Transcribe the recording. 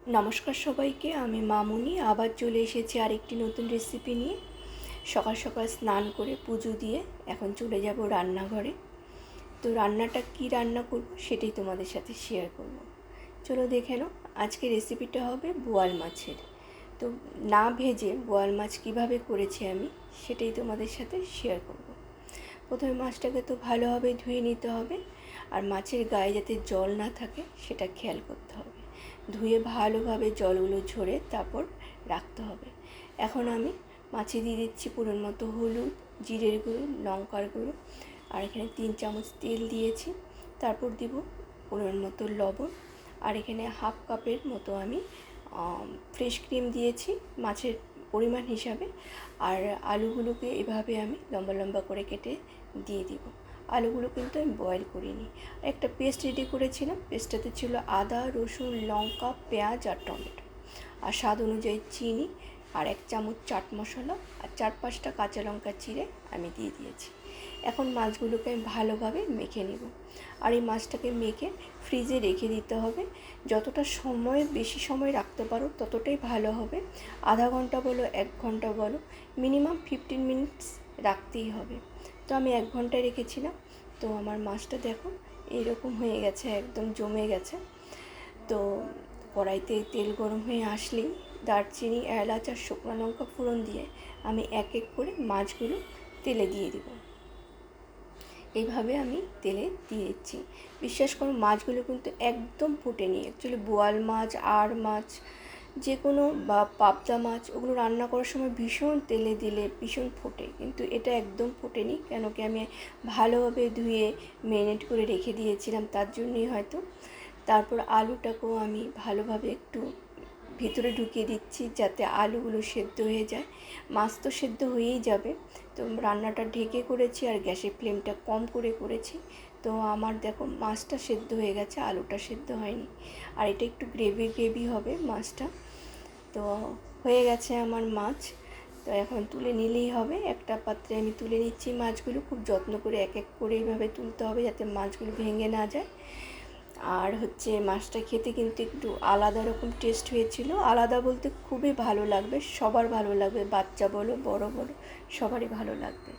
নমস্কার সবাইকে, আমি মামুনি আবার চলে এসেছি আরেকটি নতুন রেসিপি নিয়ে। সকাল সকাল স্নান করে পুজো দিয়ে এখন চলে যাব রান্নাঘরে। তো রান্নাটা কি রান্না করব সেটাই তোমাদের সাথে শেয়ার করব। চলো দেখে নাও। আজকে রেসিপিটা হবে বোয়াল মাছের। তো না ভেজে বোয়াল মাছ কিভাবে করেছি আমি সেটাই তোমাদের সাথে শেয়ার করব। প্রথমে মাছটাকে তো ভালোভাবে ধুয়ে নিতে হবে, আর মাছের গায়ে যাতে জল না থাকে সেটা খেয়াল করতে হবে। ধুয়ে ভালোভাবে জলগুলো ঝরে তারপর রাখতে হবে। এখন আমি মাছে দিয়ে দিচ্ছি পরিমাণ মতো হলুদ, জিরের গুঁড়ো, লঙ্কার গুঁড়ো, আর এখানে 3 চামচ তেল দিয়েছি। তারপর দিব পরিমাণ মতো লবণ, আর এখানে হাফ কাপের মতো আমি ফ্রেশ ক্রিম দিয়েছি মাছের পরিমাণ হিসাবে। আর আলুগুলোকে এভাবে আমি লম্বা লম্বা করে কেটে দিয়ে দিব। আলুগুলো কিন্তু আমি বয়েল করিনি। একটা পেস্ট রেডি করেছিলাম। পেস্টটাতে ছিল আদা, রসুন, লঙ্কা, পেঁয়াজ আর টমেটো, আর স্বাদ অনুযায়ী চিনি, আর 1 চামচ চাট মশলা, আর 4-5টা কাঁচা লঙ্কা চিড়ে আমি দিয়ে দিয়েছি। এখন মাছগুলোকে আমি ভালোভাবে মেখে নেব। আর এই মাছটাকে মেখে ফ্রিজে রেখে দিতে হবে। যতটা সময় বেশি সময় রাখতে পারো ততটাই ভালো হবে। আধা ঘন্টা বলো, 1 ঘন্টা বলো, মিনিমাম 15 মিনিটস রাখতেই হবে। তো আমি 1 ঘন্টায় রেখেছিলাম। তো আমার মাছটা দেখো এইরকম হয়ে গেছে, একদম জমে গেছে। তো কড়াইতে তেল গরম হয়ে আসলেই দারচিনি, এলাচ আর শুকনো লঙ্কা ফোড়ন দিয়ে আমি এক এক করে মাছগুলো তেলে দিয়ে দেব। এইভাবে আমি তেলে দিয়ে দিচ্ছি। বিশ্বাস করো মাছগুলো কিন্তু একদম ফোটেনি। অ্যাকচুয়ালি বোয়াল মাছ, আড় মাছ, যে কোনো বা পাবদা মাছ, ওগুলো রান্না করার সময় ভীষণ তেলে দিলে ভীষণ ফোটে, কিন্তু এটা একদম ফোটেনি। কেন কি আমি ভালোভাবে ধুয়ে ম্যারিনেট করে রেখে দিয়েছিলাম, তার জন্যই হয়তো। তারপর আলুটাকেও আমি ভালোভাবে একটু ভিতরে ঢুকিয়ে দিচ্ছি যাতে আলুগুলো সেদ্ধ হয়ে যায়। মাছ তো সেদ্ধ হয়েই যাবে। তো রান্নাটা ঢেকে করেছি আর গ্যাসের ফ্লেমটা কম করে করেছি। তো আমার দেখো মাছটা সেদ্ধ হয়ে গেছে, আলুটা সেদ্ধ হয়নি। আর এটা একটু গ্রেভি গ্রেভি হবে মাছটা। তো হয়ে গেছে আমার মাছ। তো এখন তুলে নিলেই হবে। একটা পাত্রে আমি তুলে নিচ্ছি মাছগুলো। খুব যত্ন করে এক এক করে এইভাবে তুলতে হবে যাতে মাছগুলো ভেঙে না যায়। আর মাছটা খেতে কিন্তু একটু আলাদা রকম টেস্ট হয়েছিল। আলাদা বলতে খুবই ভালো লাগবে, সবার ভালো লাগবে, বাচ্চা বলো বড় বলো সবারই ভালো লাগবে।